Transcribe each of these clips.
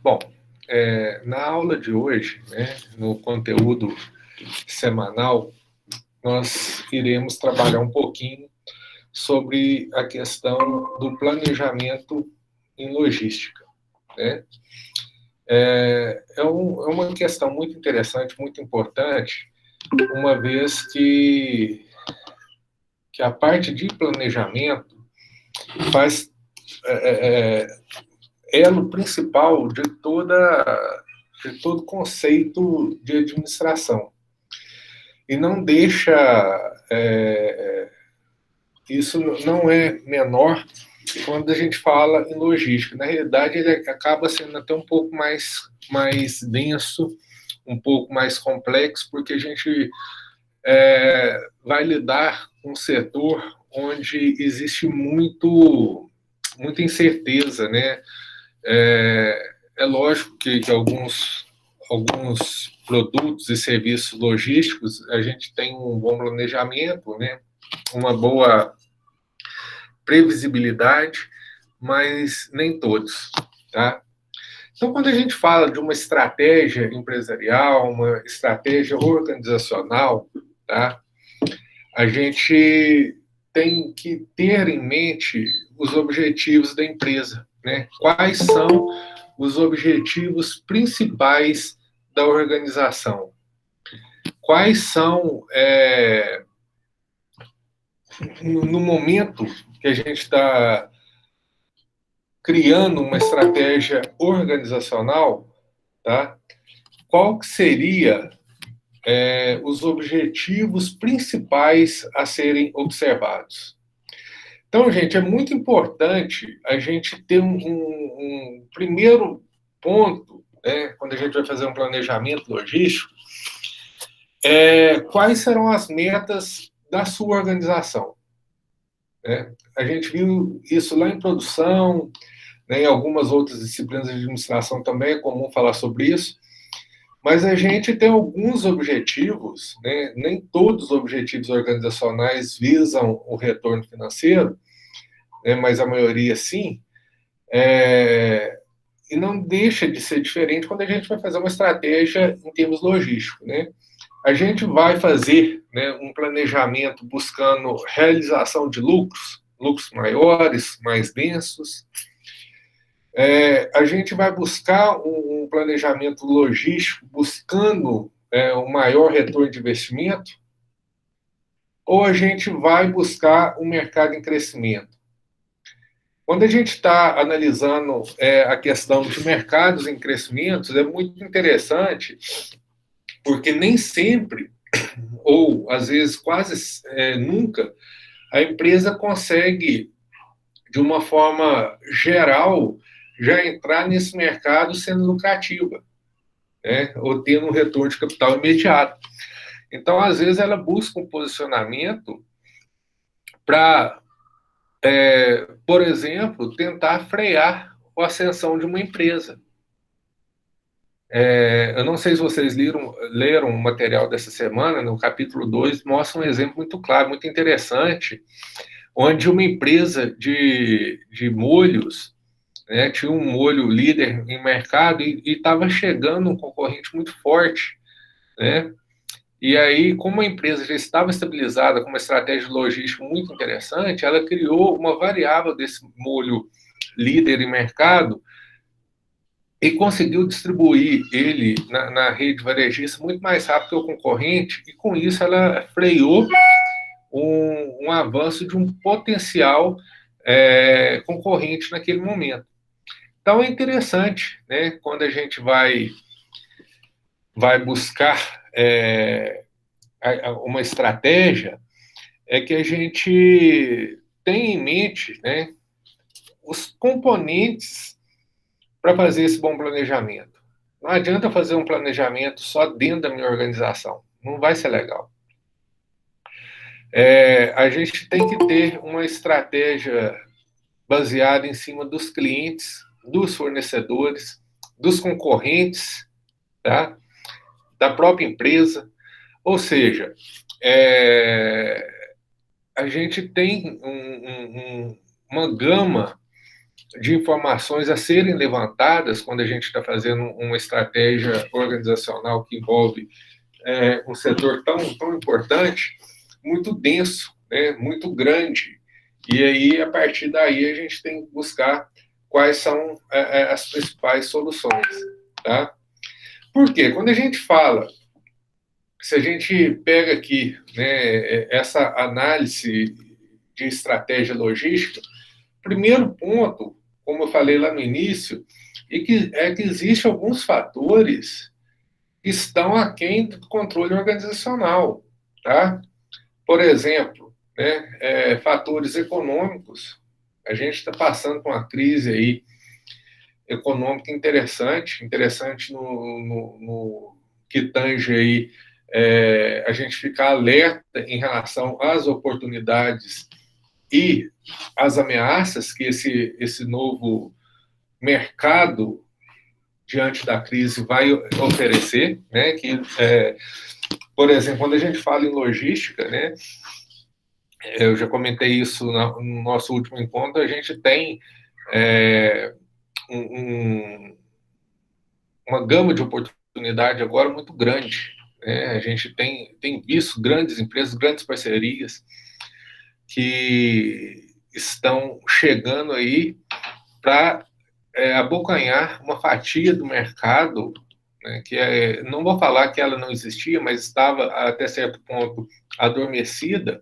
Bom, na aula de hoje, né, no conteúdo semanal, nós iremos trabalhar um pouquinho sobre a questão do planejamento em logística, né? É uma questão muito interessante, muito importante, uma vez que a parte de planejamento faz elo principal de todo conceito de administração. E não deixa. Isso não é menor quando a gente fala em logística. Na realidade, ele acaba sendo até um pouco mais denso, um pouco mais complexo, porque a gente vai lidar com um setor onde existe muita incerteza, né? É lógico que alguns produtos e serviços logísticos a gente tem um bom planejamento, né? Uma boa previsibilidade, mas nem todos, tá? Então, quando a gente fala de uma estratégia empresarial, uma estratégia organizacional, tá? A gente tem que ter em mente os objetivos da empresa, né? Quais são os objetivos principais da organização? Quais são, no momento que a gente está criando uma estratégia organizacional, tá? Qual que seria os objetivos principais a serem observados? Então, gente, é muito importante a gente ter um primeiro ponto, né, quando a gente vai fazer um planejamento logístico, quais serão as metas da sua organização. Né? A gente viu isso lá em produção, né, em algumas outras disciplinas de administração também é comum falar sobre isso, mas a gente tem alguns objetivos, né, nem todos os objetivos organizacionais visam o retorno financeiro, né, mas a maioria sim, e não deixa de ser diferente quando a gente vai fazer uma estratégia em termos logísticos, né? A gente vai fazer, né, um planejamento buscando realização de lucros maiores, mais densos. A gente vai buscar um planejamento logístico buscando um maior retorno de investimento, ou a gente vai buscar um mercado em crescimento. Quando a gente está analisando a questão de mercados em crescimento, é muito interessante, porque nem sempre, ou às vezes quase nunca, a empresa consegue, de uma forma geral, já entrar nesse mercado sendo lucrativa, né? Ou tendo um retorno de capital imediato. Então, às vezes, ela busca um posicionamento para, por exemplo, tentar frear a ascensão de uma empresa. Eu não sei se vocês leram o material dessa semana, no capítulo 2, mostra um exemplo muito claro, muito interessante, onde uma empresa de molhos, né, tinha um molho líder em mercado e estava chegando um concorrente muito forte, né? E aí, como a empresa já estava estabilizada com uma estratégia logística muito interessante, ela criou uma variável desse molho líder em mercado e conseguiu distribuir ele na rede varejista muito mais rápido que o concorrente, e com isso ela freou um avanço de um potencial concorrente naquele momento. Então é interessante, né, quando a gente vai buscar uma estratégia, é que a gente tem em mente, né, os componentes para fazer esse bom planejamento. Não adianta fazer um planejamento só dentro da minha organização. Não vai ser legal. A gente tem que ter uma estratégia baseada em cima dos clientes, dos fornecedores, dos concorrentes, tá? Da própria empresa. Ou seja, a gente tem uma gama de informações a serem levantadas quando a gente está fazendo uma estratégia organizacional que envolve um setor tão importante, muito denso, né, muito grande. E aí, a partir daí, a gente tem que buscar quais são as principais soluções. Tá? Por quê? Quando a gente fala, se a gente pega aqui, né, essa análise de estratégia logística, primeiro ponto, como eu falei lá no início, é que existem alguns fatores que estão aquém do controle organizacional, tá? Por exemplo, né, fatores econômicos. A gente está passando por uma crise aí econômica interessante no que tange aí a gente ficar alerta em relação às oportunidades e às ameaças que esse novo mercado diante da crise vai oferecer, né? Que, por exemplo, quando a gente fala em logística, né? Eu já comentei isso no nosso último encontro, a gente tem uma gama de oportunidade agora muito grande. Né? A gente tem visto grandes empresas, grandes parcerias que estão chegando aí para abocanhar uma fatia do mercado, né, que não vou falar que ela não existia, mas estava até certo ponto adormecida,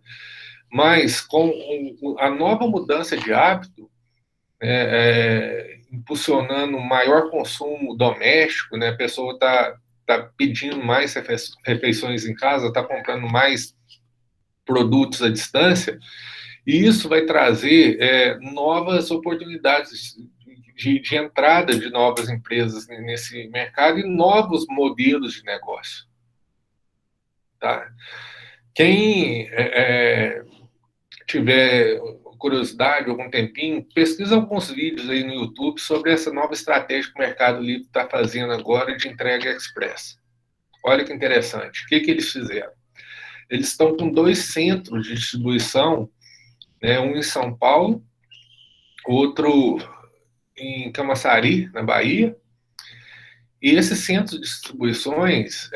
mas com a nova mudança de hábito, impulsionando maior consumo doméstico, né, a pessoa está pedindo mais refeições em casa, está comprando mais produtos à distância, e isso vai trazer novas oportunidades de entrada de novas empresas nesse mercado e novos modelos de negócio. Tá? Quem tiver curiosidade, algum tempinho, pesquisa alguns vídeos aí no YouTube sobre essa nova estratégia que o Mercado Livre está fazendo agora de entrega express. Olha que interessante. O que eles fizeram? Eles estão com 2 centros de distribuição, né, um em São Paulo, outro em Camaçari, na Bahia, e esse centro de distribuições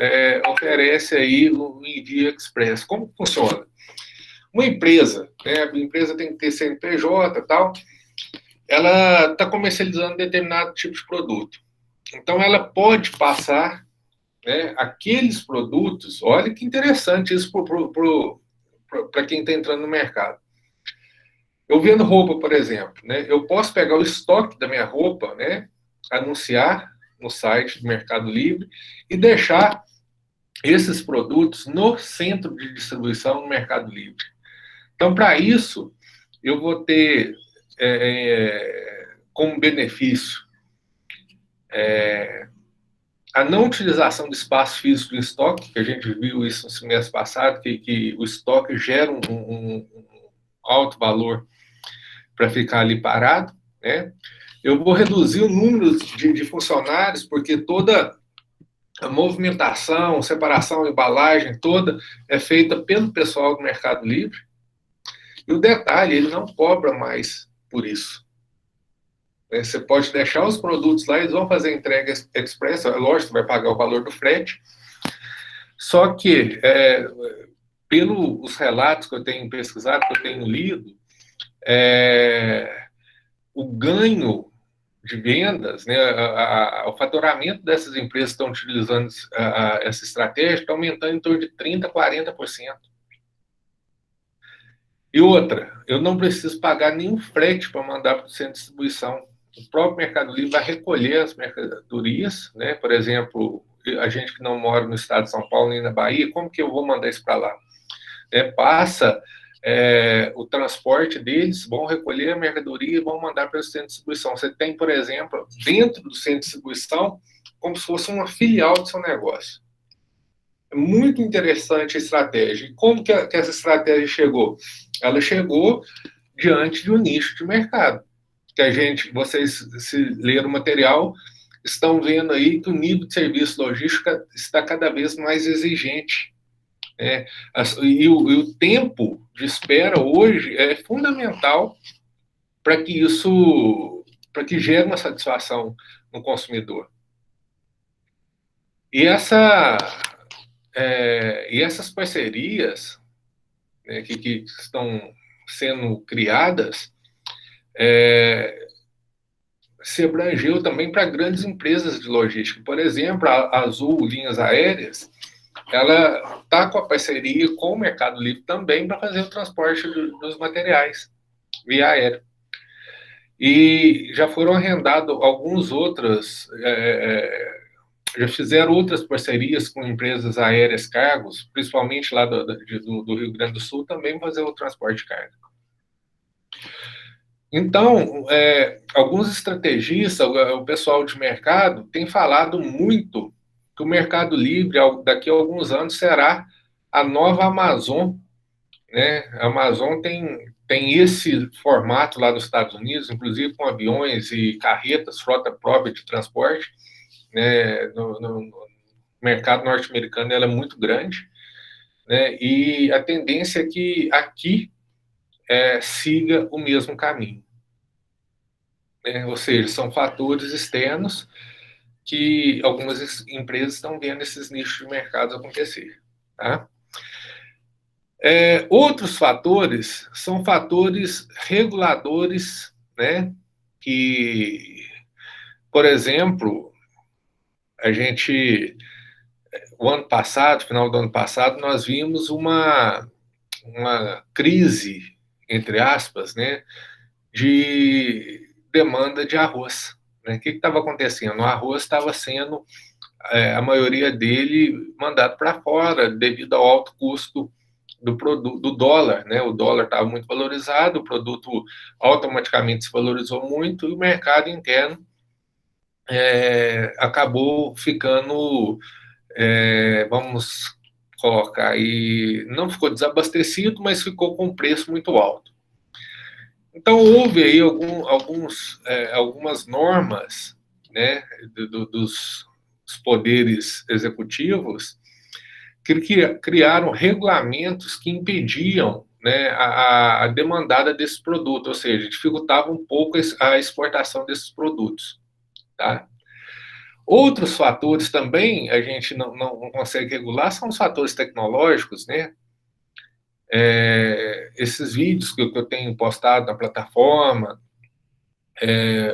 oferece aí o envio express. Como funciona? Uma empresa, né, a empresa tem que ter CNPJ e tal, ela está comercializando determinado tipo de produto. Então, ela pode passar, né, aqueles produtos, olha que interessante isso para quem está entrando no mercado. Eu vendo roupa, por exemplo, né, eu posso pegar o estoque da minha roupa, né, anunciar no site do Mercado Livre e deixar esses produtos no centro de distribuição no Mercado Livre. Então, para isso, eu vou ter como benefício a não utilização de espaço físico em estoque, que a gente viu isso no semestre passado, que o estoque gera um alto valor para ficar ali parado, né? Eu vou reduzir o número de funcionários, porque toda a movimentação, separação, embalagem toda é feita pelo pessoal do Mercado Livre. E o detalhe, ele não cobra mais por isso. Você pode deixar os produtos lá, eles vão fazer entrega express, lógico, vai pagar o valor do frete. Só que, pelos relatos que eu tenho pesquisado, que eu tenho lido, o ganho de vendas, né, o faturamento dessas empresas que estão utilizando essa estratégia está aumentando em torno de 30%, 40%. E outra, eu não preciso pagar nenhum frete para mandar para o centro de distribuição. O próprio Mercado Livre vai recolher as mercadorias, né? Por exemplo, a gente que não mora no estado de São Paulo nem na Bahia, como que eu vou mandar isso para lá? Passa o transporte deles, vão recolher a mercadoria e vão mandar para o centro de distribuição. Você tem, por exemplo, dentro do centro de distribuição, como se fosse uma filial do seu negócio. É muito interessante a estratégia. E como que essa estratégia chegou? Ela chegou diante de um nicho de mercado. Que vocês, se leram o material, estão vendo aí que o nível de serviço logístico está cada vez mais exigente. E o tempo de espera hoje é fundamental para que isso para que gere uma satisfação no consumidor. E essas parcerias, né, que estão sendo criadas, se abrangeu também para grandes empresas de logística. Por exemplo, a Azul Linhas Aéreas, ela está com a parceria com o Mercado Livre também para fazer o transporte dos materiais via aéreo. E já foram arrendados alguns outros, já fizeram outras parcerias com empresas aéreas cargos, principalmente lá do Rio Grande do Sul, também fazer o transporte de carga. Então, alguns estrategistas, o pessoal de mercado, tem falado muito que o Mercado Livre, daqui a alguns anos, será a nova Amazon, né? A Amazon tem esse formato lá nos Estados Unidos, inclusive com aviões e carretas, frota própria de transporte, né? No mercado norte-americano ela é muito grande, né? E a tendência é que aqui siga o mesmo caminho. Né? Ou seja, são fatores externos que algumas empresas estão vendo esses nichos de mercado acontecer. Tá? Outros fatores são fatores reguladores, né? Que, por exemplo, o ano passado, final do ano passado, nós vimos uma crise, entre aspas, né, de demanda de arroz. Né? O que estava acontecendo? O arroz estava sendo, a maioria dele, mandado para fora devido ao alto custo do produto, do dólar. Né? O dólar estava muito valorizado, o produto automaticamente se valorizou muito e o mercado interno acabou ficando, vamos colocar aí, não ficou desabastecido, mas ficou com um preço muito alto. Então, houve aí algumas normas, né, dos poderes executivos que criaram regulamentos que impediam, né, a demandada desse produto, ou seja, dificultavam um pouco a exportação desses produtos. Tá? Outros fatores também a gente não consegue regular são os fatores tecnológicos, né? Esses vídeos que eu tenho postado na plataforma,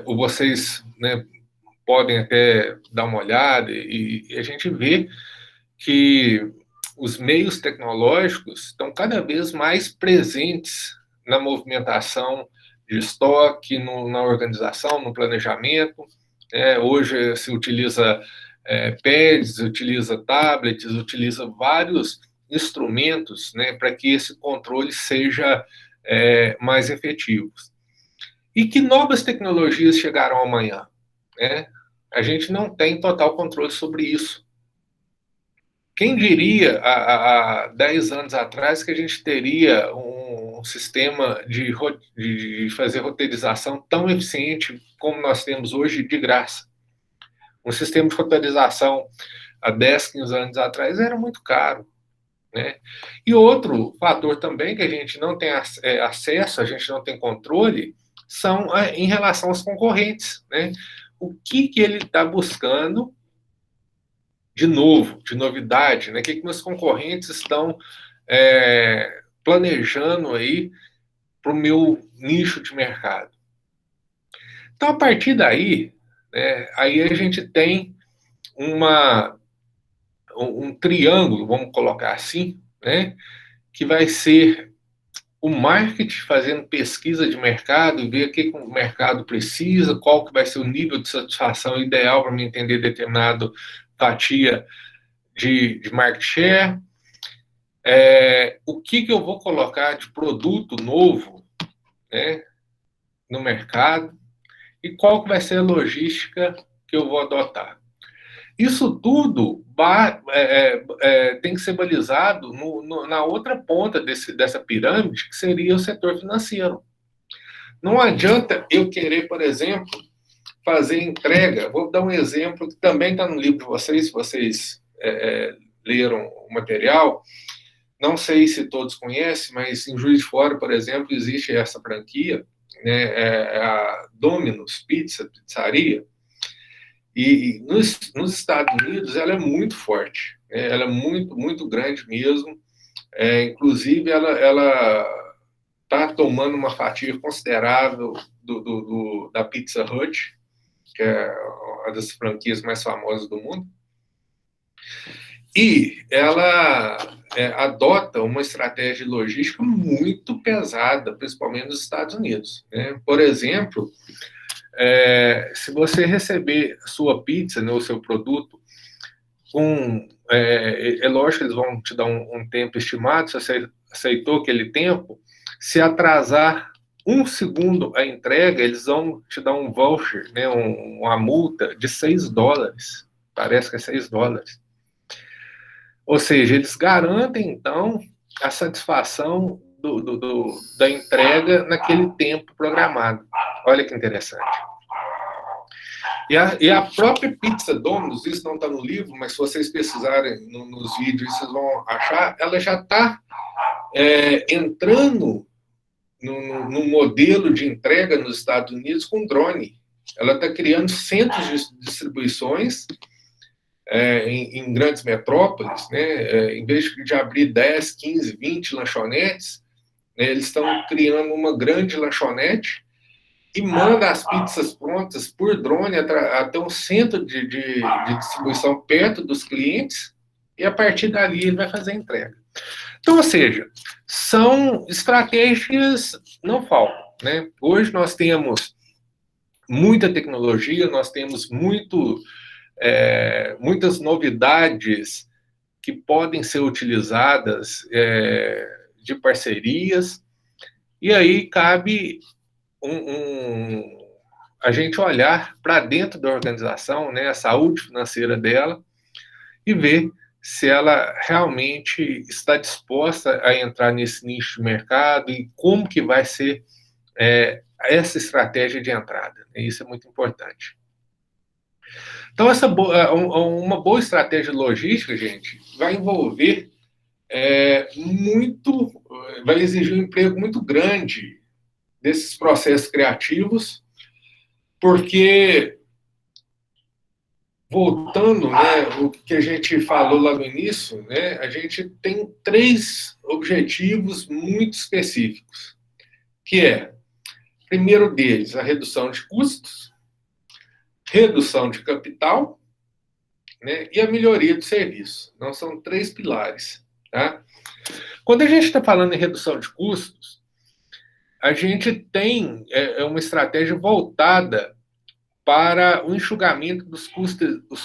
ou vocês, né, podem até dar uma olhada e a gente vê que os meios tecnológicos estão cada vez mais presentes na movimentação de estoque, na organização, no planejamento. Hoje se utiliza pads, utiliza tablets, utiliza vários instrumentos, né, para que esse controle seja mais efetivo. E que novas tecnologias chegarão amanhã? Né? A gente não tem total controle sobre isso. Quem diria há 10 anos atrás que a gente teria um sistema de fazer roteirização tão eficiente como nós temos hoje de graça? Um sistema de roteirização há 10, 15 anos atrás era muito caro. Né? E outro fator também que a gente não tem acesso, a gente não tem controle, são em relação aos concorrentes. Né? O que ele está buscando de novo, de novidade, né? O que meus concorrentes estão planejando aí para o meu nicho de mercado. Então, a partir daí, né, aí a gente tem um triângulo, vamos colocar assim, né, que vai ser o marketing fazendo pesquisa de mercado e ver o que o mercado precisa, qual que vai ser o nível de satisfação ideal para me entender determinado fatia de market share, o que eu vou colocar de produto novo, né, no mercado e qual que vai ser a logística que eu vou adotar. Isso tudo tem que ser balizado na outra ponta dessa pirâmide, que seria o setor financeiro. Não adianta eu querer, por exemplo, fazer entrega. Vou dar um exemplo que também está no livro de vocês, se vocês leram o material. Não sei se todos conhecem, mas em Juiz de Fora, por exemplo, existe essa franquia, né, a Domino's Pizzaria, e nos Estados Unidos ela é muito forte, né, ela é muito grande mesmo, inclusive ela está tomando uma fatia considerável da Pizza Hut, que é uma das franquias mais famosas do mundo, e ela adota uma estratégia logística muito pesada, principalmente nos Estados Unidos, né? Por exemplo, se você receber sua pizza, né, o seu produto, é lógico que eles vão te dar um tempo estimado, se você aceitou aquele tempo, se atrasar 1 segundo a entrega, eles vão te dar um voucher, né, uma multa de $6. Parece que é $6. Ou seja, eles garantem, então, a satisfação da entrega naquele tempo programado. Olha que interessante. E a própria Pizza Domino's, isso não está no livro, mas se vocês pesquisarem nos vídeos, vocês vão achar, ela já está entrando no modelo de entrega nos Estados Unidos com drone. Ela está criando centros de distribuições em grandes metrópoles, né? Em vez de abrir 10, 15, 20 lanchonetes, né, eles estão criando uma grande lanchonete e manda as pizzas prontas por drone até um centro de distribuição perto dos clientes, e a partir dali ele vai fazer a entrega. Então, ou seja, são estratégias, não faltam, né? Hoje nós temos muita tecnologia, nós temos muitas novidades que podem ser utilizadas de parcerias, e aí cabe a gente olhar para dentro da organização, né, a saúde financeira dela, e ver se ela realmente está disposta a entrar nesse nicho de mercado e como que vai ser essa estratégia de entrada. Isso é muito importante. Então, uma boa estratégia logística, gente, vai envolver vai exigir um emprego muito grande desses processos criativos, porque, voltando, né, o que a gente falou lá no início, né, a gente tem 3 objetivos muito específicos, que primeiro deles, a redução de custos, redução de capital, né, e a melhoria do serviço. Então, são 3 pilares. Tá? Quando a gente está falando em redução de custos, a gente tem uma estratégia voltada para o enxugamento dos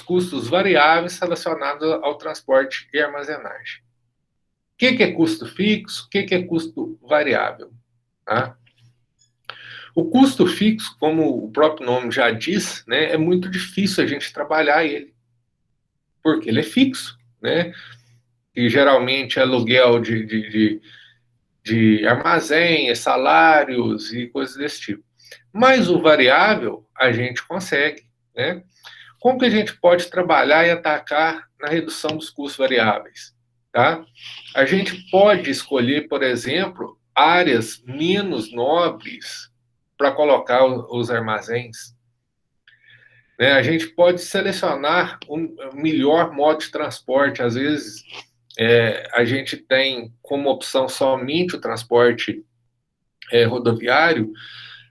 custos variáveis relacionados ao transporte e armazenagem. O que é custo fixo? O que é custo variável? Tá? O custo fixo, como o próprio nome já diz, né, é muito difícil a gente trabalhar ele, porque ele é fixo, né? E geralmente é aluguel de armazém, salários e coisas desse tipo. Mas o variável a gente consegue, né? Como que a gente pode trabalhar e atacar na redução dos custos variáveis? Tá? A gente pode escolher, por exemplo, áreas menos nobres para colocar os armazéns. Né? A gente pode selecionar um melhor modo de transporte. Às vezes, a gente tem como opção somente o transporte rodoviário,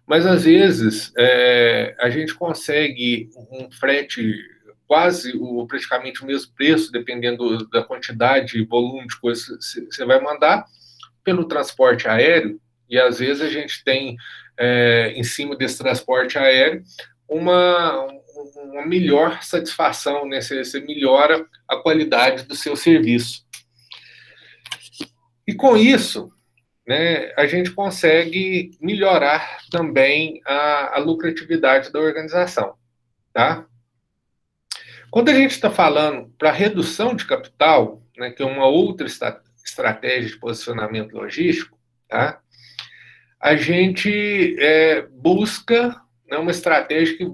mas às vezes a gente consegue um frete praticamente o mesmo preço, dependendo da quantidade e volume de coisas que você vai mandar, pelo transporte aéreo, e às vezes a gente tem, em cima desse transporte aéreo, uma melhor satisfação, né? Você melhora a qualidade do seu serviço. E com isso, né, a gente consegue melhorar também a lucratividade da organização. Tá? Quando a gente está falando para redução de capital, né, que é uma outra estratégia de posicionamento logístico, tá? A gente busca, né, uma estratégia que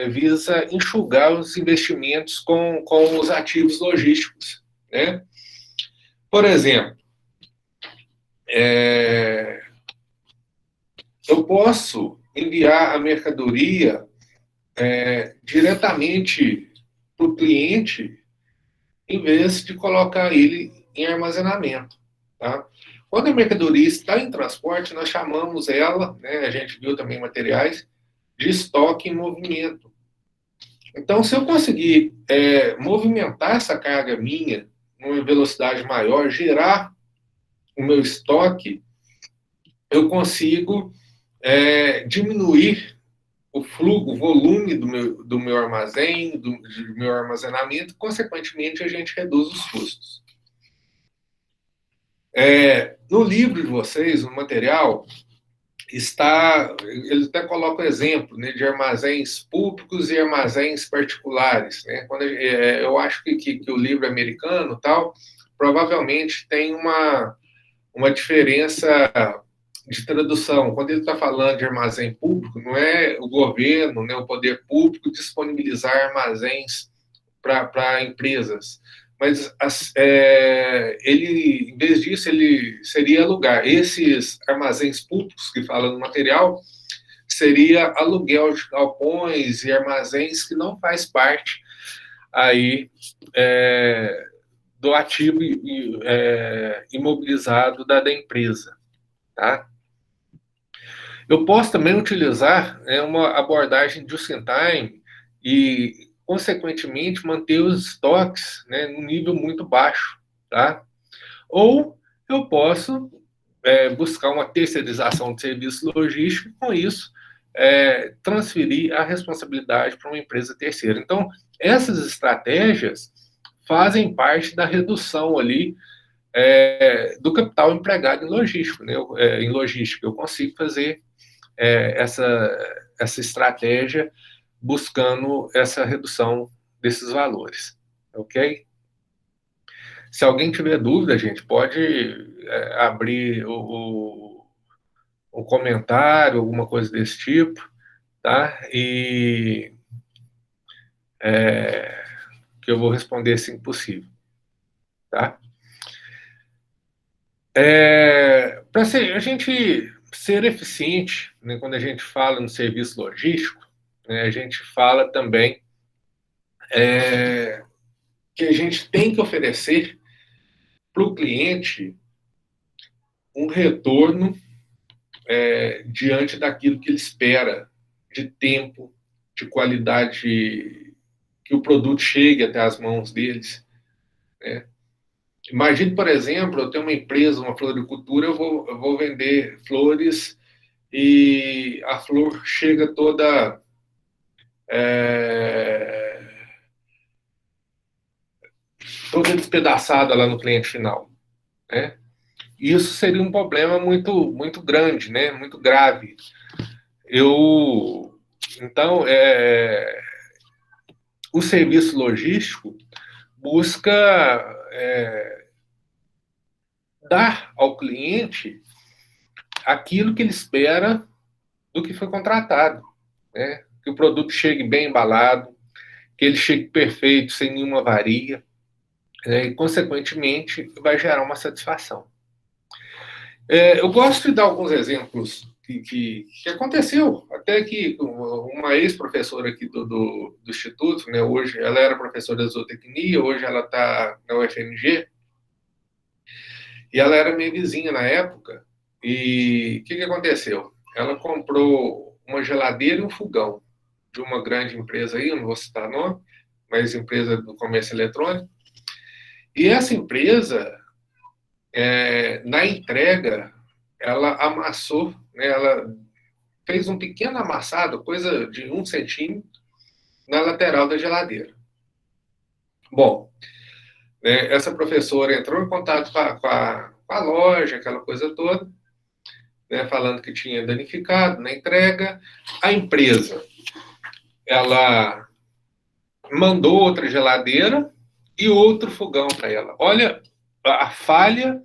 visa enxugar os investimentos com os ativos logísticos. Né? Por exemplo, eu posso enviar a mercadoria diretamente para o cliente, em vez de colocar ele em armazenamento. Tá? Quando a mercadoria está em transporte, nós chamamos ela, né, a gente viu também materiais, de estoque em movimento. Então, se eu conseguir movimentar essa carga minha numa velocidade maior, gerar o meu estoque, eu consigo diminuir o fluxo, o volume do meu armazém, do meu armazenamento, consequentemente, a gente reduz os custos. No livro de vocês, no material, ele até coloca o exemplo, né, de armazéns públicos e armazéns particulares. Né? Eu acho que o livro americano tal, provavelmente tem uma diferença de tradução. Quando ele está falando de armazém público, não é o governo, né, o poder público disponibilizar armazéns para empresas, mas ele, em vez disso, ele seria alugar. Esses armazéns públicos que fala no material seria aluguel de galpões e armazéns que não faz parte aí do ativo imobilizado da empresa, tá? Eu posso também utilizar uma abordagem just-in-time e, consequentemente, manter os estoques num nível muito baixo, tá? Ou eu posso buscar uma terceirização de serviço logístico e, com isso, transferir a responsabilidade para uma empresa terceira. Então, essas estratégias fazem parte da redução ali do capital empregado em logística, né? Em logística, eu consigo fazer essa estratégia buscando essa redução desses valores, ok? Se alguém tiver dúvida, gente, pode abrir o comentário, alguma coisa desse tipo, tá? E que eu vou responder assim que possível, tá? Para a gente ser eficiente, né, quando a gente fala no serviço logístico, né, a gente fala também que a gente tem que oferecer para o cliente um retorno diante daquilo que ele espera de tempo, de qualidade, que o produto chegue até as mãos deles. Né? Imagine, por exemplo, eu tenho uma empresa, uma floricultura, eu vou vender flores e a flor chega toda toda despedaçada lá no cliente final. Né? Isso seria um problema muito, muito grande, né? Muito grave. Então, o serviço logístico busca dar ao cliente aquilo que ele espera do que foi contratado, né? Que o produto chegue bem embalado, que ele chegue perfeito, sem nenhuma avaria, né? E, consequentemente, vai gerar uma satisfação. Eu gosto de dar alguns exemplos que aconteceu, até que uma ex-professora aqui do Instituto, né, hoje ela era professora de zootecnia, hoje ela está na UFMG, e ela era minha vizinha na época, e o que aconteceu? Ela comprou uma geladeira e um fogão de uma grande empresa aí, eu não vou citar nome, mas empresa do comércio eletrônico, e essa empresa, na entrega, ela amassou, né, ela fez um pequeno amassado, coisa de 1 centímetro, na lateral da geladeira. Bom, né, essa professora entrou em contato com a loja, aquela coisa toda, né, falando que tinha danificado na entrega. A empresa, ela mandou outra geladeira e outro fogão para ela. Olha a falha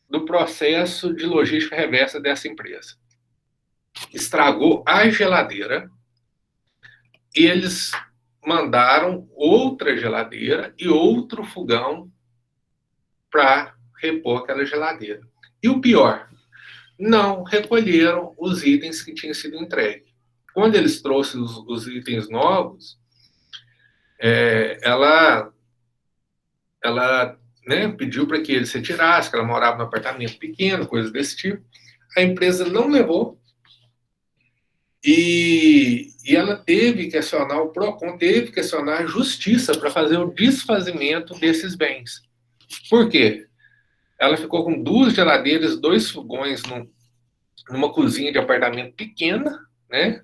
do processo de logística reversa dessa empresa. Estragou a geladeira, e eles mandaram outra geladeira e outro fogão para repor aquela geladeira. E o pior, não recolheram os itens que tinham sido entregues. Quando eles trouxeram os itens novos, ela né, pediu para que eles retirassem, que ela morava num apartamento pequeno, coisas desse tipo. A empresa não levou e ela teve que acionar o PROCON, teve que acionar a justiça para fazer o desfazimento desses bens. Por quê? Ela ficou com 2 geladeiras, 2 fogões numa cozinha de apartamento pequena, né?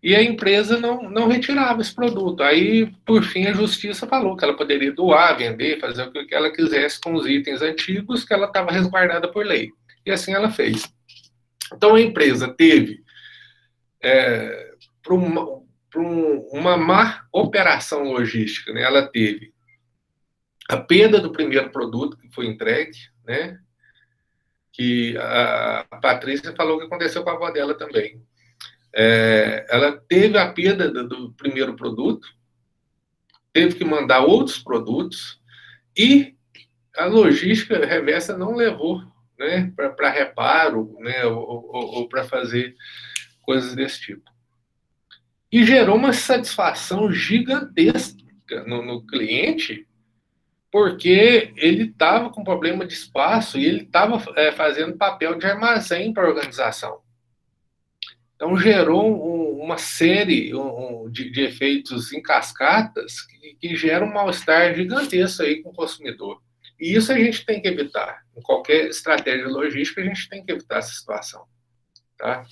E a empresa não retirava esse produto. Aí, por fim, a justiça falou que ela poderia doar, vender, fazer o que ela quisesse com os itens antigos, que ela estava resguardada por lei. E assim ela fez. Então, a empresa teve, para uma má operação logística, né, ela teve a perda do primeiro produto que foi entregue, né, que a Patrícia falou que aconteceu com a avó dela também. Ela teve a perda do primeiro produto, teve que mandar outros produtos e a logística reversa não levou, né, para reparo, né, ou para fazer coisas desse tipo. E gerou uma satisfação gigantesca no cliente, porque ele estava com problema de espaço e ele estava fazendo papel de armazém para a organização. Então, gerou uma série de efeitos em cascatas que geram um mal-estar gigantesco aí com o consumidor. E isso a gente tem que evitar. Em qualquer estratégia logística, a gente tem que evitar essa situação. Tá?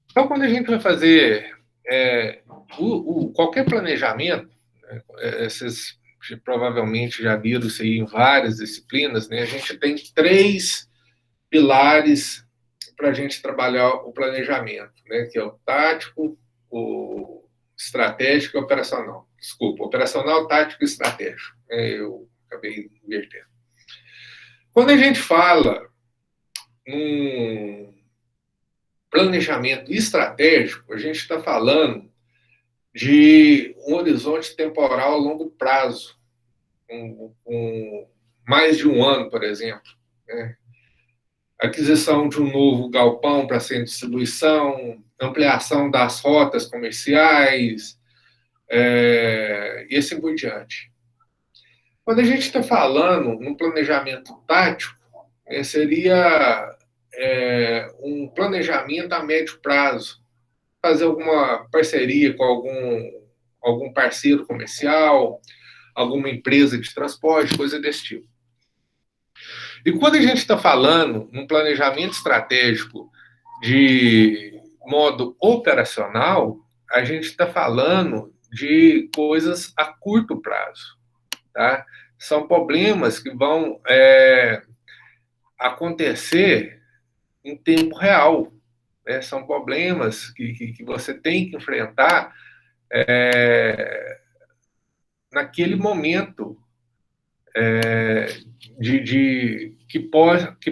Então, quando a gente vai fazer qualquer planejamento, vocês provavelmente já viram isso aí em várias disciplinas, né? A gente tem 3 pilares para a gente trabalhar o planejamento, né? Que é o tático, o estratégico e o operacional. Desculpa, operacional, tático e estratégico. Eu acabei invertendo. Quando a gente fala em planejamento estratégico, a gente está falando de um horizonte temporal a longo prazo, mais de um ano, por exemplo. Né? Aquisição de um novo galpão para centro de distribuição, ampliação das rotas comerciais, e assim por diante. Quando a gente está falando num planejamento tático, seria um planejamento a médio prazo, fazer alguma parceria com algum parceiro comercial, alguma empresa de transporte, coisa desse tipo. E quando a gente está falando num planejamento estratégico de modo operacional, a gente está falando de coisas a curto prazo. Tá? São problemas que vão acontecer em tempo real. Né? São problemas que você tem que enfrentar naquele momento que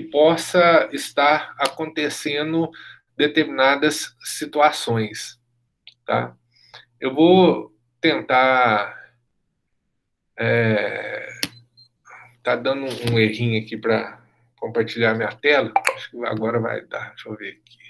possa estar acontecendo determinadas situações. Tá? Eu vou tentar. Tá dando um errinho aqui para compartilhar minha tela. Acho que agora vai dar. Deixa eu ver aqui.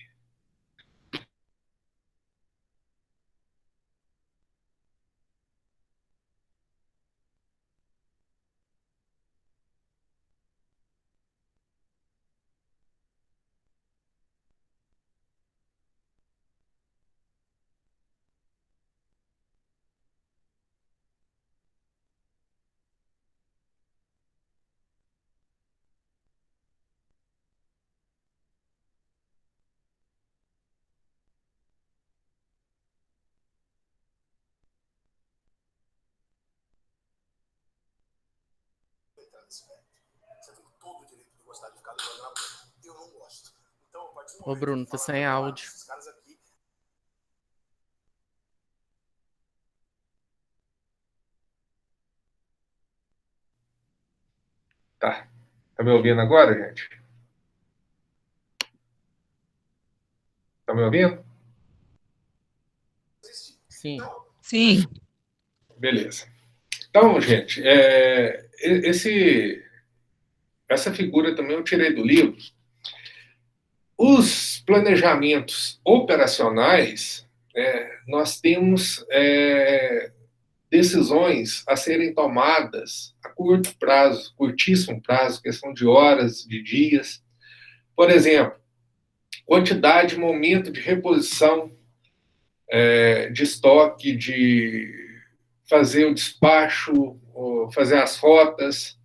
Ô, Bruno, tá sem áudio. Tá. Tá me ouvindo agora, gente? Tá me ouvindo? Sim. Sim. Beleza. Então, gente, essa figura também eu tirei do livro. Os planejamentos operacionais, nós temos decisões a serem tomadas a curto prazo, curtíssimo prazo, questão de horas, de dias. Por exemplo, quantidade, momento de reposição de estoque, de fazer o despacho, fazer as rotas,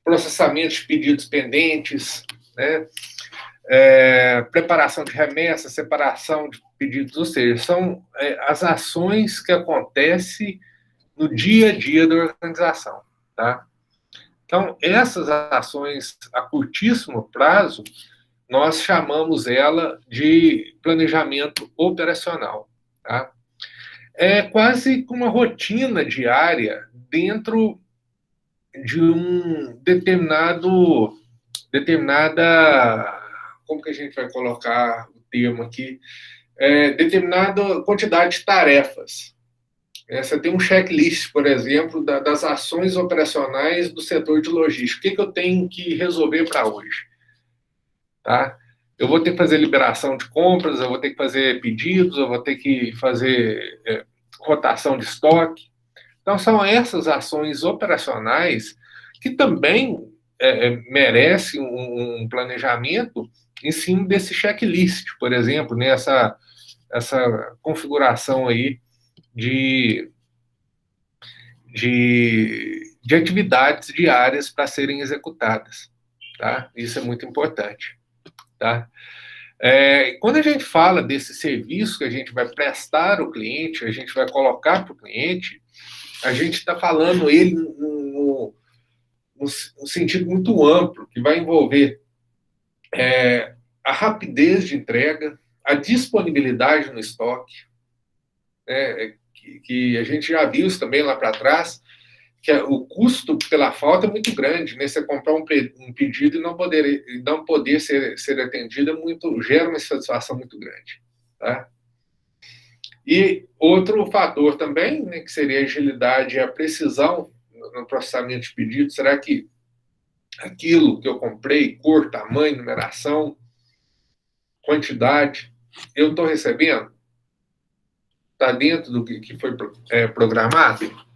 processamento de pedidos pendentes, né? Preparação de remessa, separação de pedidos, ou seja, são as ações que acontecem no dia a dia da organização, tá? Então, essas ações a curtíssimo prazo, nós chamamos ela de planejamento operacional, tá? É quase uma rotina diária dentro de um determinada, como que a gente vai colocar o termo aqui? Determinada quantidade de tarefas. Você tem um checklist, por exemplo, das ações operacionais do setor de logística. O que eu tenho que resolver para hoje? Tá? Eu vou ter que fazer liberação de compras, eu vou ter que fazer pedidos, eu vou ter que fazer rotação de estoque. Então, são essas ações operacionais que também merecem um planejamento em cima desse checklist, por exemplo, né, essa configuração aí de atividades diárias para serem executadas. Tá? Isso é muito importante. Tá? Quando a gente fala desse serviço que a gente vai prestar ao cliente, a gente vai colocar para o cliente, a gente está falando ele no sentido muito amplo, que vai envolver a rapidez de entrega, a disponibilidade no estoque, que a gente já viu isso também lá para trás, que o custo pela falta é muito grande, né? Você comprar um pedido e não poder ser atendido gera uma insatisfação muito grande, tá? E outro fator também, né, que seria a agilidade e a precisão no processamento de pedido. Será que aquilo que eu comprei, cor, tamanho, numeração, quantidade, eu estou recebendo? Está dentro do que foi programado?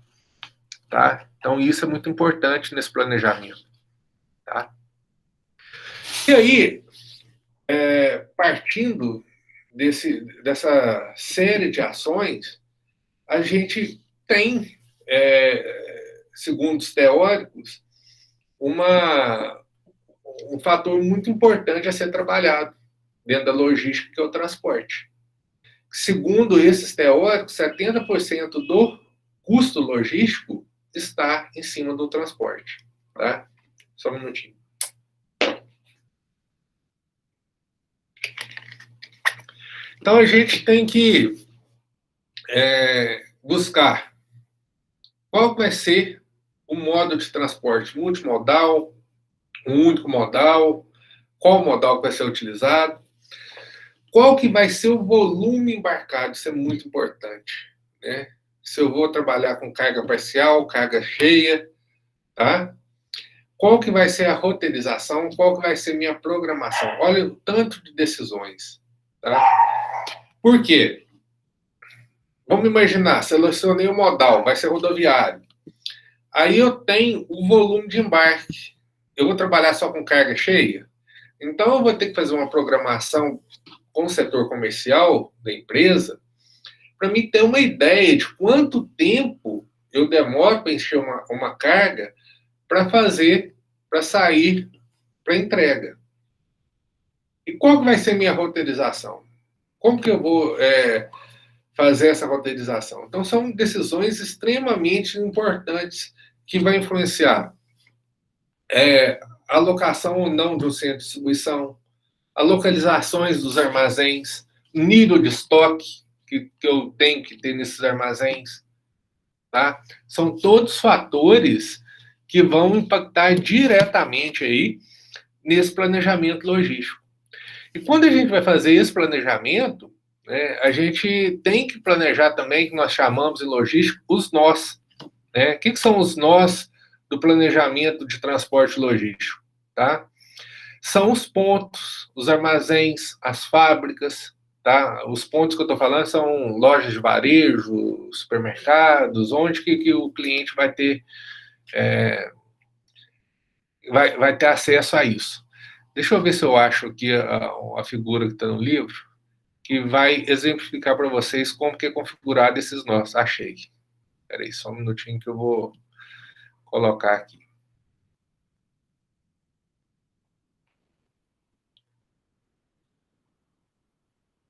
Tá? Então, isso é muito importante nesse planejamento. Tá? E aí, partindo dessa série de ações, a gente tem, segundo os teóricos, um fator muito importante a ser trabalhado dentro da logística, que é o transporte. Segundo esses teóricos, 70% do custo logístico está em cima do transporte. Tá? Só um minutinho. Então, a gente tem que buscar qual vai ser o modo de transporte multimodal, único modal, qual modal que vai ser utilizado, qual que vai ser o volume embarcado, isso é muito importante, né? Se eu vou trabalhar com carga parcial, carga cheia, tá? Qual que vai ser a roteirização, qual que vai ser minha programação. Olha o tanto de decisões, tá? Por quê? Vamos imaginar, selecionei o modal, vai ser rodoviário. Aí eu tenho o volume de embarque. Eu vou trabalhar só com carga cheia? Então eu vou ter que fazer uma programação com o setor comercial da empresa para me ter uma ideia de quanto tempo eu demoro para encher uma carga para sair para entrega. E qual que vai ser minha roteirização? Como que eu vou fazer essa roteirização? Então, são decisões extremamente importantes que vai influenciar a alocação ou não do centro de distribuição, a localizações dos armazéns, nível de estoque que eu tenho que ter nesses armazéns. Tá? São todos fatores que vão impactar diretamente aí nesse planejamento logístico. E quando a gente vai fazer esse planejamento, né, a gente tem que planejar também, que nós chamamos em logística, os nós. né? O que são os nós do planejamento de transporte logístico? Tá? São os pontos, os armazéns, as fábricas. Tá? Os pontos que eu estou falando são lojas de varejo, supermercados, onde que o cliente vai ter, vai ter acesso a isso. Deixa eu ver se eu acho aqui a figura que está no livro, que vai exemplificar para vocês como que é configurado esses nós. Achei. Espera aí, só um minutinho que eu vou colocar aqui.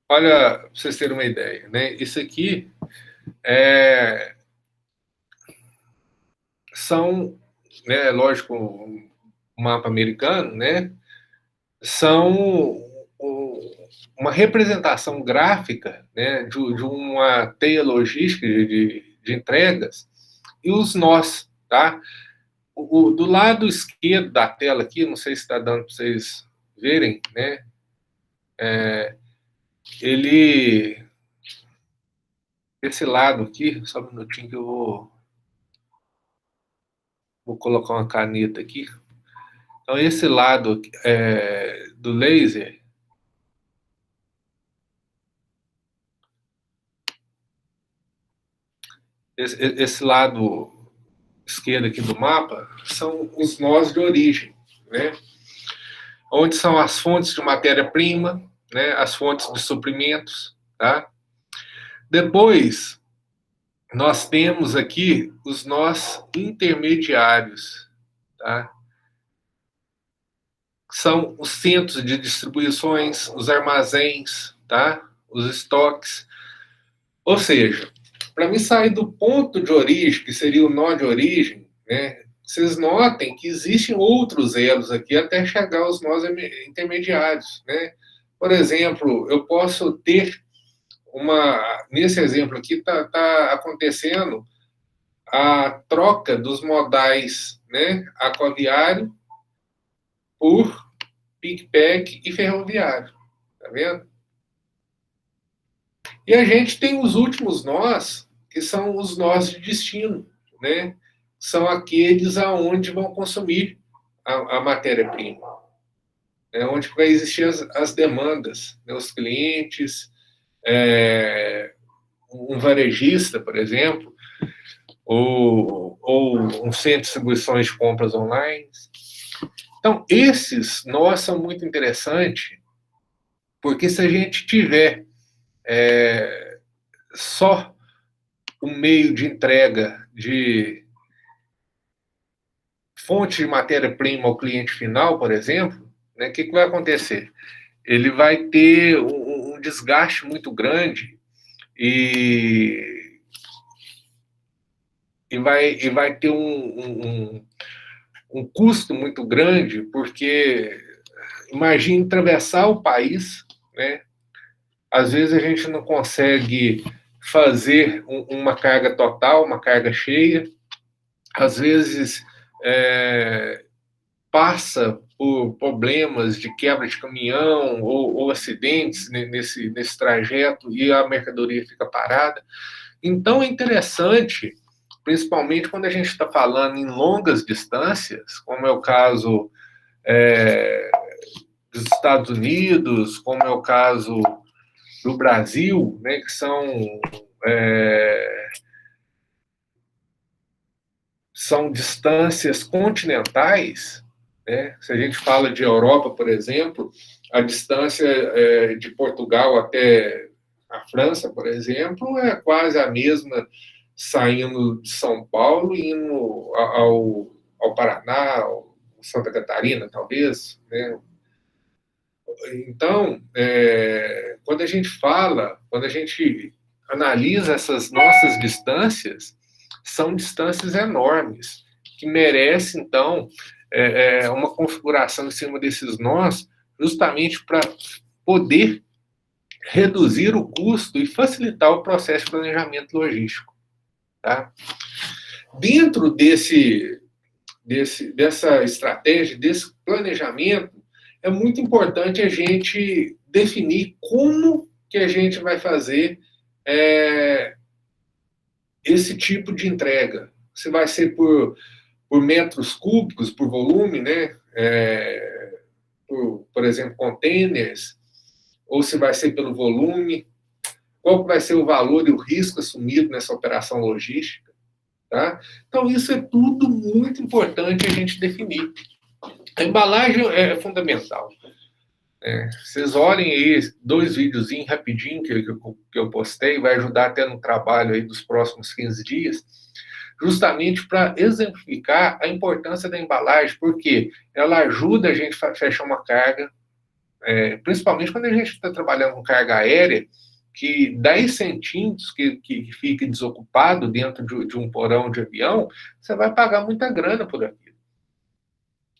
Olha, para vocês terem uma ideia, né? Isso aqui são, né, lógico, um mapa americano, né? São uma representação gráfica, né, de uma teia logística de entregas e os nós, tá? Do lado esquerdo da tela aqui, não sei se está dando para vocês verem, né? Esse lado aqui, só um minutinho que eu vou colocar uma caneta aqui. Então, esse lado do laser, esse lado esquerdo aqui do mapa, são os nós de origem, né? Onde são as fontes de matéria-prima, né? As fontes de suprimentos, tá? Depois, nós temos aqui os nós intermediários, tá? São os centros de distribuições, os armazéns, tá? Os estoques. Ou seja, para mim sair do ponto de origem, que seria o nó de origem, né? Vocês notem que existem outros elos aqui até chegar aos nós intermediários, né? Por exemplo, eu posso ter nesse exemplo aqui tá acontecendo a troca dos modais, né, aquaviário por pick-pack e ferroviário, tá vendo? E a gente tem os últimos nós, que são os nós de destino, né? São aqueles aonde vão consumir a matéria-prima, né? Onde vai existir as demandas, né? Os clientes, um varejista, por exemplo, ou um centro de distribuição de compras online. Então, esses nós são muito interessantes, porque se a gente tiver só o meio de entrega de fonte de matéria-prima ao cliente final, por exemplo, né, o que vai acontecer? Ele vai ter um desgaste muito grande e vai ter um custo muito grande, porque imagine atravessar o país, né? Às vezes a gente não consegue fazer uma carga total, uma carga cheia, às vezes passa por problemas de quebra de caminhão ou acidentes nesse trajeto e a mercadoria fica parada. Então é interessante, principalmente quando a gente está falando em longas distâncias, como é o caso dos Estados Unidos, como é o caso do Brasil, né, que são distâncias continentais, né? Se a gente fala de Europa, por exemplo, a distância de Portugal até a França, por exemplo, é quase a mesma saindo de São Paulo e indo ao Paraná, ao Santa Catarina, talvez, né? Então, quando a gente analisa essas nossas distâncias, são distâncias enormes, que merecem, então, uma configuração em cima desses nós, justamente para poder reduzir o custo e facilitar o processo de planejamento logístico. Tá? Dentro dessa estratégia, desse planejamento, é muito importante a gente definir como que a gente vai fazer esse tipo de entrega, se vai ser por metros cúbicos, por volume, né? Por exemplo, containers, ou se vai ser pelo volume, qual que vai ser o valor e o risco assumido nessa operação logística, tá? Então, isso é tudo muito importante a gente definir. A embalagem é fundamental. Vocês olhem aí 2 videozinhos rapidinho que eu postei, vai ajudar até no trabalho aí dos próximos 15 dias, justamente para exemplificar a importância da embalagem, porque ela ajuda a gente a fechar uma carga, principalmente quando a gente está trabalhando com carga aérea, que 10 centímetros que fique desocupado dentro de um porão de avião, você vai pagar muita grana por aquilo.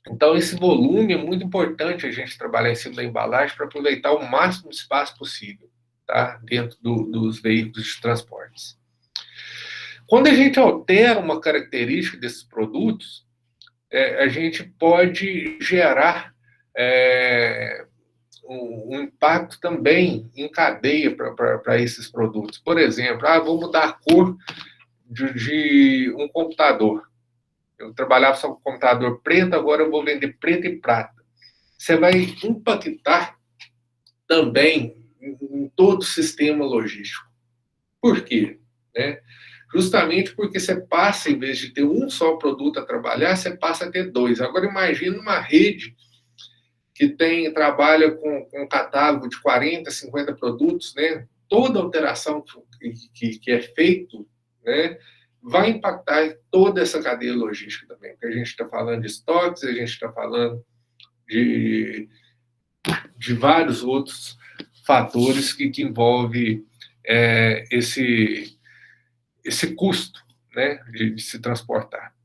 Então, esse volume é muito importante a gente trabalhar em cima da embalagem para aproveitar o máximo de espaço possível, tá? Dentro dos veículos de transportes. Quando a gente altera uma característica desses produtos, a gente pode gerar um impacto também em cadeia para esses produtos. Por exemplo, vou mudar a cor de um computador. Eu trabalhava só com computador preto, agora eu vou vender preto e prata. Você vai impactar também em todo o sistema logístico. Por quê? Justamente porque você passa, em vez de ter um só produto a trabalhar, você passa a ter 2. Agora, imagine uma rede que trabalha com um catálogo de 40, 50 produtos, né? Toda alteração que é feito, né, vai impactar toda essa cadeia logística também. Porque a gente está falando de estoques, a gente está falando de vários outros fatores que envolvem esse custo, né, de se transportar.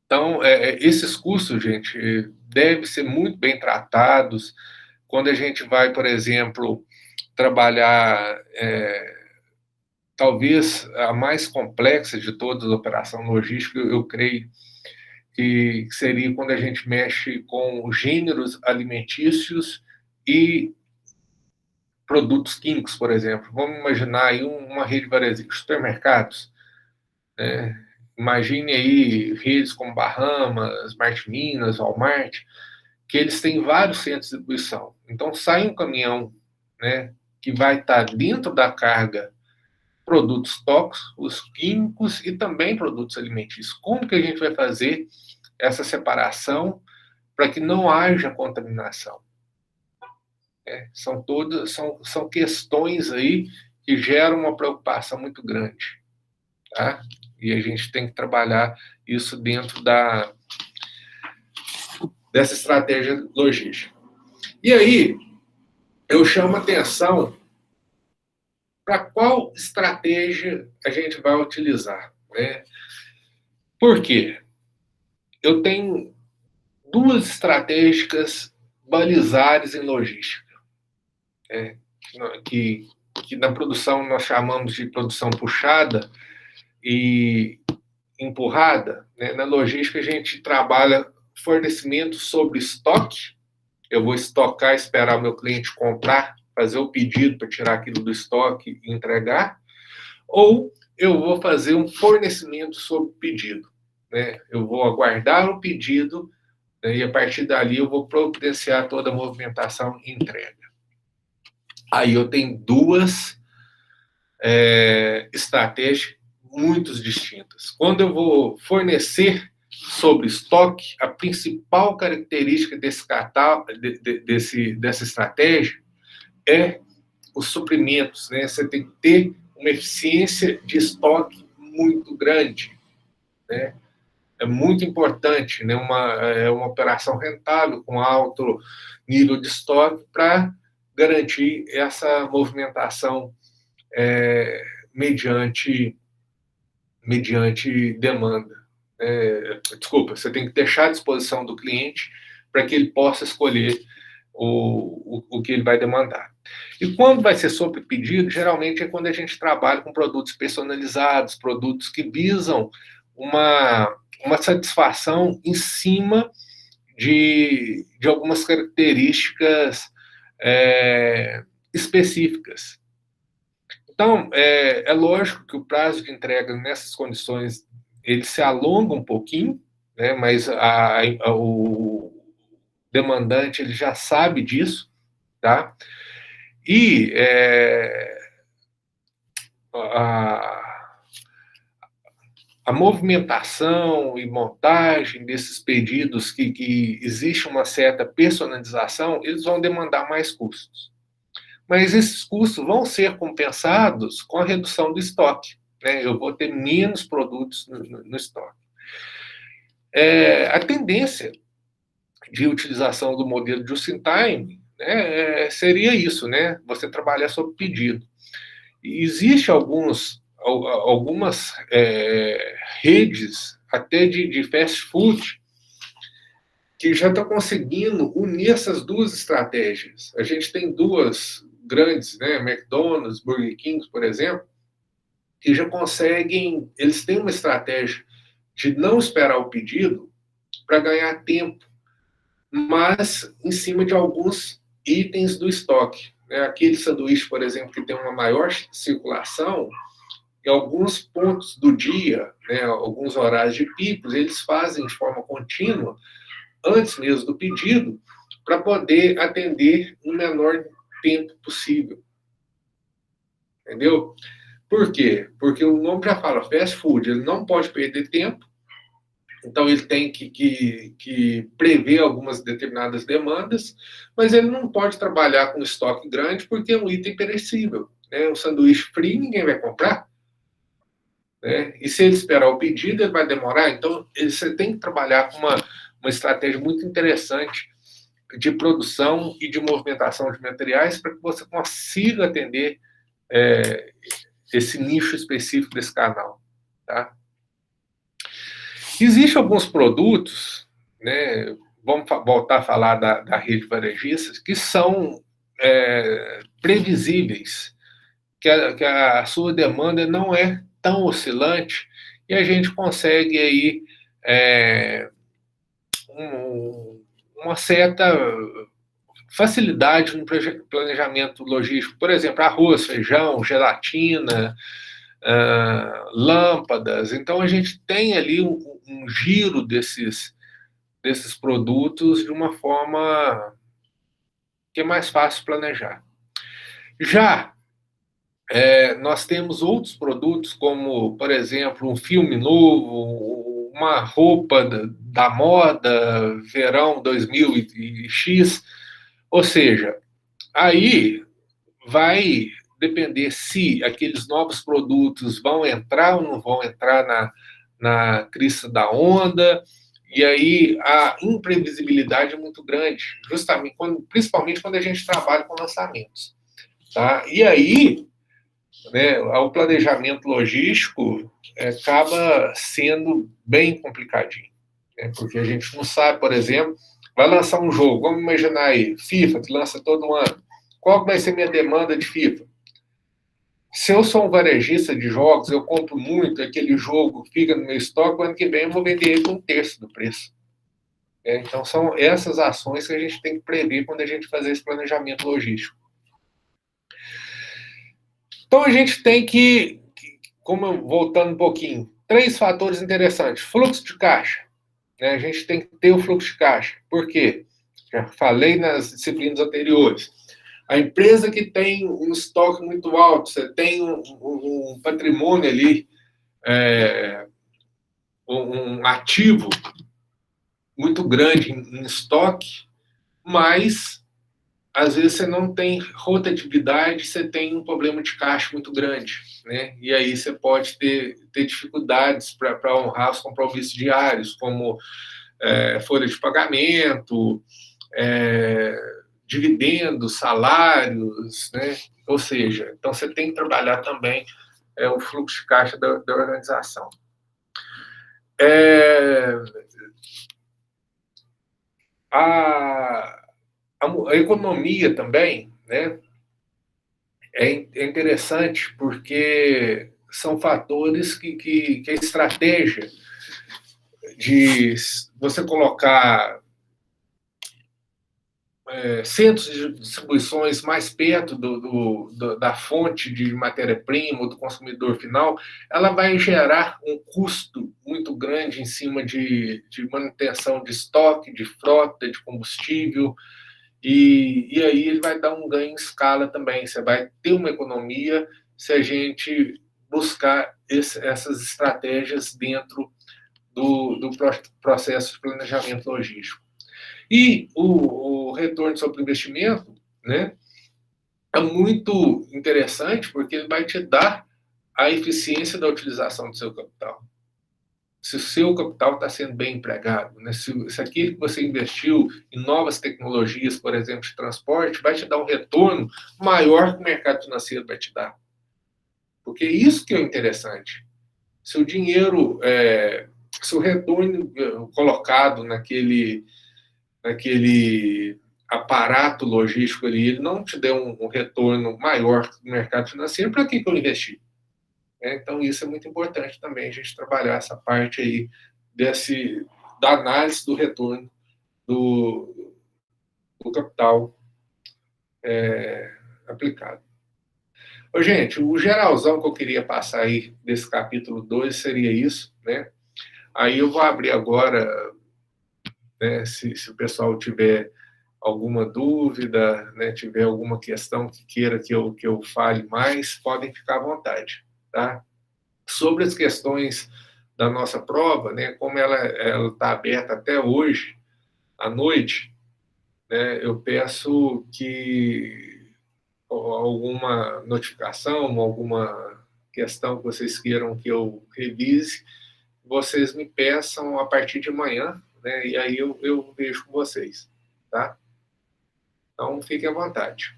Então, esses custos, gente, devem ser muito bem tratados. Quando a gente vai, por exemplo, trabalhar talvez a mais complexa de todas as operações logísticas, eu creio que seria quando a gente mexe com gêneros alimentícios e produtos químicos, por exemplo. Vamos imaginar aí uma rede varejista de supermercados. Imagine aí redes como Bahamas, Marte Minas, Walmart, que eles têm vários centros de distribuição. Então, sai um caminhão, né, que vai estar dentro da carga produtos tóxicos, químicos e também produtos alimentícios. Como que a gente vai fazer essa separação para que não haja contaminação? São questões aí que geram uma preocupação muito grande, tá? E a gente tem que trabalhar isso dentro dessa estratégia logística. E aí, eu chamo a atenção para qual estratégia a gente vai utilizar, né? Por quê? Eu tenho 2 estratégicas balizares em logística, que na produção nós chamamos de produção puxada e empurrada. Né? Na logística, a gente trabalha fornecimento sobre estoque. Eu vou estocar, esperar o meu cliente comprar, fazer o pedido para tirar aquilo do estoque e entregar. Ou eu vou fazer um fornecimento sobre pedido. Né? Eu vou aguardar o pedido, né? E a partir dali eu vou providenciar toda a movimentação e entrega. Aí eu tenho 2 estratégias muito distintas. Quando eu vou fornecer sobre estoque, a principal característica dessa estratégia é os suprimentos, né? Você tem que ter uma eficiência de estoque muito grande, né? É muito importante, né? Uma operação rentável com alto nível de estoque para garantir essa movimentação mediante demanda. Desculpa, você tem que deixar à disposição do cliente para que ele possa escolher o que ele vai demandar. E quando vai ser sobre pedido, geralmente é quando a gente trabalha com produtos personalizados, produtos que visam uma satisfação em cima de algumas características específicas. Então, é lógico que o prazo de entrega nessas condições ele se alonga um pouquinho, né, mas o demandante ele já sabe disso, tá? E a movimentação e montagem desses pedidos que existe uma certa personalização, eles vão demandar mais custos. Mas esses custos vão ser compensados com a redução do estoque, né? Eu vou ter menos produtos no estoque. A tendência de utilização do modelo just-in-time, né, seria isso, né? Você trabalhar sob pedido. E existe algumas redes, até de fast food, que já estão conseguindo unir essas duas estratégias. A gente tem duas grandes, né, McDonald's, Burger King, por exemplo, que já conseguem, eles têm uma estratégia de não esperar o pedido para ganhar tempo, mas em cima de alguns itens do estoque. Né? Aquele sanduíche, por exemplo, que tem uma maior circulação, em alguns pontos do dia, né, alguns horários de picos, eles fazem de forma contínua, antes mesmo do pedido, para poder atender no menor tempo possível. Entendeu? Por quê? Porque o nome já fala, fast food, ele não pode perder tempo, então ele tem que prever algumas determinadas demandas, mas ele não pode trabalhar com estoque grande porque é um item perecível. Né? Um sanduíche frio ninguém vai comprar. Né? E se ele esperar o pedido, ele vai demorar. Então, você tem que trabalhar com uma estratégia muito interessante de produção e de movimentação de materiais para que você consiga atender esse nicho específico desse canal. Tá? Existem alguns produtos, né, vamos voltar a falar da rede varejista, que são previsíveis, que a sua demanda não é tão oscilante e a gente consegue aí uma certa facilidade no planejamento logístico. Por exemplo, arroz, feijão, gelatina, lâmpadas. Então, a gente tem ali um giro desses produtos de uma forma que é mais fácil planejar. Já nós temos outros produtos, como, por exemplo, um filme novo, uma roupa da moda, verão 2000 e X, ou seja, aí vai depender se aqueles novos produtos vão entrar ou não vão entrar na crista da onda, e aí a imprevisibilidade é muito grande, justamente principalmente quando a gente trabalha com lançamentos. Tá? E aí, né, o planejamento logístico acaba sendo bem complicadinho, né? Porque a gente não sabe, por exemplo, vai lançar um jogo, vamos imaginar aí, FIFA, que lança todo ano. Qual vai ser minha demanda de FIFA? Se eu sou um varejista de jogos, eu compro muito, aquele jogo fica no meu estoque, o ano que vem eu vou vender ele por 1/3 do preço. Então, são essas ações que a gente tem que prever quando a gente fazer esse planejamento logístico. Então, a gente tem que, voltando um pouquinho, 3 fatores interessantes. Fluxo de caixa. Né? A gente tem que ter o fluxo de caixa. Por quê? Já falei nas disciplinas anteriores. A empresa que tem um estoque muito alto, você tem um patrimônio ali, um ativo muito grande em estoque, mas às vezes você não tem rotatividade, você tem um problema de caixa muito grande, né? E aí você pode ter dificuldades para honrar os compromissos diários, como folha de pagamento, dividendos, salários, né? Ou seja, então você tem que trabalhar também o fluxo de caixa da organização. A economia também, né? É interessante porque são fatores que a estratégia de você colocar centros de distribuições mais perto da fonte de matéria-prima ou do consumidor final, ela vai gerar um custo muito grande em cima de manutenção de estoque, de frota, de combustível, e aí ele vai dar um ganho em escala também. Você vai ter uma economia se a gente buscar essas estratégias dentro do processo de planejamento logístico. E o retorno sobre o investimento, né, é muito interessante porque ele vai te dar a eficiência da utilização do seu capital. Se o seu capital está sendo bem empregado, né, se aquilo que você investiu em novas tecnologias, por exemplo, de transporte, vai te dar um retorno maior que o mercado financeiro vai te dar. Porque isso que é interessante. Se o dinheiro, se o retorno colocado naquele aparato logístico ali, ele não te der um retorno maior do mercado financeiro, para que eu investi? Então, isso é muito importante também, a gente trabalhar essa parte aí da análise do retorno do capital aplicado. Ô, gente, o geralzão que eu queria passar aí desse capítulo 2 seria isso, né? Aí eu vou abrir agora, né, se o pessoal tiver alguma dúvida, né, tiver alguma questão que queira que eu fale mais, podem ficar à vontade, tá? Sobre as questões da nossa prova, né, como ela está aberta até hoje, à noite, né, eu peço que alguma notificação, alguma questão que vocês queiram que eu revise, vocês me peçam a partir de amanhã, né, e aí eu vejo com vocês, tá? Então, fiquem à vontade.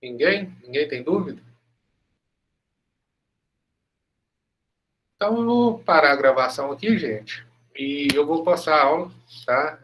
Ninguém? Ninguém tem dúvida? Então, eu vou parar a gravação aqui, gente, e eu vou passar a aula, tá?